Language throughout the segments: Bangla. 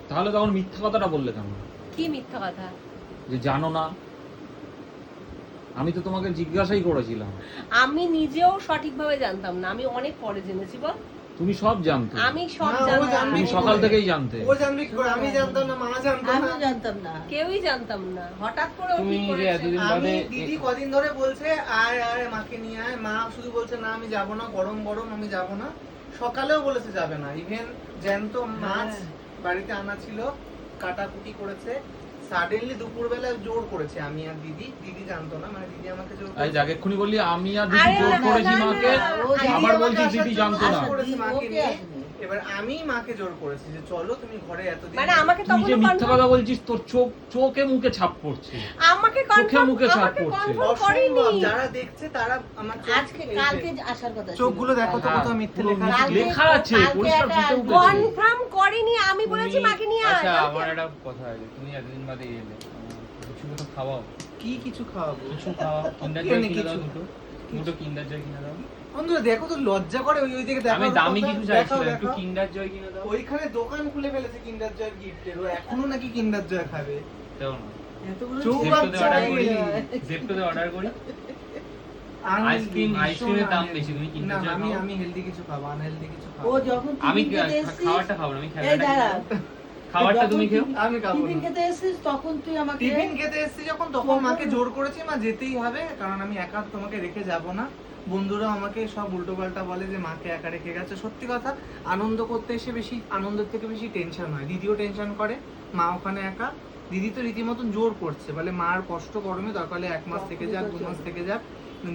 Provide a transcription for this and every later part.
তাহলে তখন মিথ্যা কথাটা বললে কেন? কি মিথ্যা কথা? যে জানো না। আমি তো তোমাকে জিজ্ঞাসাই করেছিলাম। আমি নিজেও সঠিকভাবে জানতাম না, আমি অনেক পরে জেনেছি। বল তুমি সব জানতে। আমি সব না, ও জানতাম। জানবে তুমি কি সকাল করে? থেকেই জানতে। ও জানবে কি করে? আমি জানতাম না, মা জানতো না। আমিও জানতাম না। কেউই জানতাম না, হঠাৎ করে ও তুমি কি যে করেছে। এতদিন আমি বাদে দিদি কদিন ধরে বলছে আয় আয় মাকে নিয়ে আয়, মা শুধু বলছে না আমি যাব না, গরম গরম আমি যাব না। সকালেও বলেছে যাবে না, ইভেন জ্যান্ত মাছ বাড়িতে আনা ছিল, কাটাকুটি করেছে। সাডেনলি দুপুরবেলা জোর করেছে আমি আর দিদি জানতো না, মানে দিদি আমাকে জোর আজ করেছে। আগে এক্ষুনি বললি আমি আর দিদি আরে জোর না, করেছি না, মাকে, না, ও আবার দিদি বলছি আমাকে দিদি আসার জানতো জন্য না। জোর করেছে মাকে ওকে নিয়ে। আসেনি। এবার আমি মাকে জোর করেছি যে চলো তুমি ঘরে এতদিন। মানে আমাকে তুই যে তখন মিথ্যা কথা বলছিস তোর চোখে মুখে ছাপ পড়ছে। আমাকে চোখে মুখে ছাপ পড়ছে। করেনি। যারা দেখছে তারা আমার চোখ- আজকে এই যে- কালকে আসার কথা ছিল। চোখগুলো দেখো তো হ্যাঁ, কোথাও মিথ্যে পুরো লেখা আছে। লেখা আছে, কালকে পরিষ্কার একটা ফুটে উঠেছে। কনফার্ম করেনি, আমি বলেছি মাকে নিয়ে আয়। আচ্ছা আমার একটা কথা আছে, তুমি এতদিন বাদে এলে কিছু তো খাওয়াও, কি কিছু খাওয়াবো? কিছু খাওয়াও, কিন্ডার জয় কেমনি কিনে দাও, কিছু? দুটো কিন্ডার জয় কিনে দাও। বন্ধুরা দেখো তো, লজ্জা করে ওই দিকে দেখো। আমি দামি কিছু দেখাও, চাইছি না, একটু দেখাও। কিন্ডার জয় কিনে দাও। ওইখানে দোকান খুলে ফেলেছে কিন্ডার জয় গিফটের, ও এখনো নাকি কিন্ডার জয় খাবে। দাও না, এতগুলো চোখ ছেলে বাচ্চা অর্ডার হয়ে করি, গেছে। জেপ্টোতে অর্ডার করি। Unhealthy, আইসক্রিমের দাম ভীষণ বেশি, তুমি unhealthy। কিন্ডার না, জয় খাও। আমি হেলদি কিছু খাবো, আনহেলদি কিছু ও খাবো। যখন আমি টিফিন খেতে এসেছিস, খাবারটা খাবো না, আমি এই খেলাটা দাঁড়া, খাবারটা তুমি খেও। আমি খাবো টিফিন না। খেতে এসেছিস তখন তুই আমাকে টিফিন খেতে এসেছি যখন, তখন মাকে জোর করেছি মা যেতেই হবে, কারণ আমি একা তোমাকে রেখে যাব না। বন্ধুরা আমাকে সব উল্টো পাল্টা বলে যে মাকে একা রেখে গেছে। সত্যি কথা, আনন্দ করতে এসে বেশি আনন্দের থেকে বেশি টেনশন হয়। দিদিও টেনশন করে, মা ওখানে একা। দিদি তো রীতিমতন জোর করছে, বলে মার কষ্ট গরমে দরকার হলে 1 মাস থেকে যাক, 2 মাস থেকে যাক,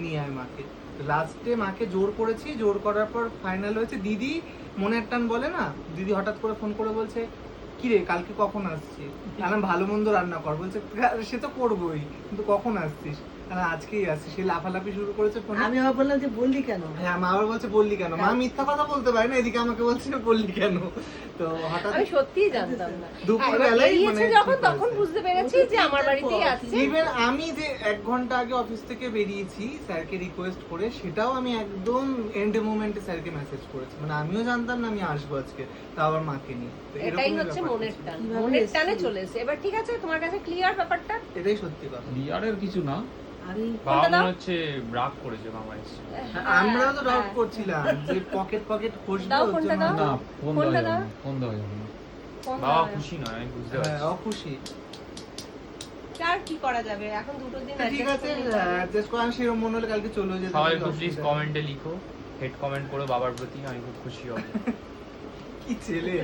নিয়ে আয় মাকে। লাস্টে মাকে জোর করেছি, জোর করার পর ফাইনাল হয়েছে। দিদি মনের টান বলে না, দিদি হঠাৎ করে ফোন করে বলছে কিরে কালকে কখন আসছিস? আমি ভালো মন্দ রান্না কর, বলছে সে তো করবোই, কিন্তু কখন আসছিস? আজকেই আসছি। সে লাফালাফি শুরু করেছে ফোনে। আমি আবার বললাম যে বললি কেন? হ্যাঁ, মা আবার বলছে বললি কেন? মা মিথ্যা কথা বলতে পারে না, এদিকে আমাকে বলছে বললি কেন। তো হঠাৎ আমি সত্যিই জানতাম না। দুপুরবেলায় বেরিয়েছে মানে যখন ঠিক তখন হয়েছে। বুঝতে পেরেছি যে আমার বাড়িতেই আসছে। ইভেন আমি যে 1 ঘন্টা আগে অফিস থেকে বেরিয়েছি স্যারকে রিকোয়েস্ট করে, সেটাও আমি একদম এন্ড মোমেন্টে স্যারকে মেসেজ করেছি। মানে আমিও জানতাম না আমি আসবো আজকে, তাও আবার মাকে নিয়ে। তো এটাই এরকমই হচ্ছে ব্যাপারটা মনের ছিল। টান, কিভাবে মনের টানে এসেছিস? চলে এসে। এবার ঠিক আছে, তোমার কাছে ক্লিয়ার ব্যাপারটা। এটাই সত্যি কথা। বিয়ারের কিছু না। আমি বাবা কোনটা দাও? মনে হচ্ছে রাগ করেছে মামা এসছে। আমরাও তো ডাউট হ্যাঁ। করছিলাম যে পকেট খসবে দাও, ওর ফোনটা জন্য। দাও। না, ফোন কোনটা দেওয়া যাবে দাও? না, ফোন দেওয়া যাবে না। ফোন বাবা দাও। খুশি নয়, আমি বুঝতে হ্যাঁ, পারছি। অখুশি। আর কি করা যাবে, এখন দুটো দিন ঠিক adjust আছে, করে নিতে হবে। অ্যাডজাস্ট করেন, সেরকম মনে হলে কালকে চলে যেতে। সবাই একটু প্লিজ কমেন্টে লিখো, হেড কমেন্ট করো বাবার প্রতি, আমি খুব খুশি হব। কি ছেলে।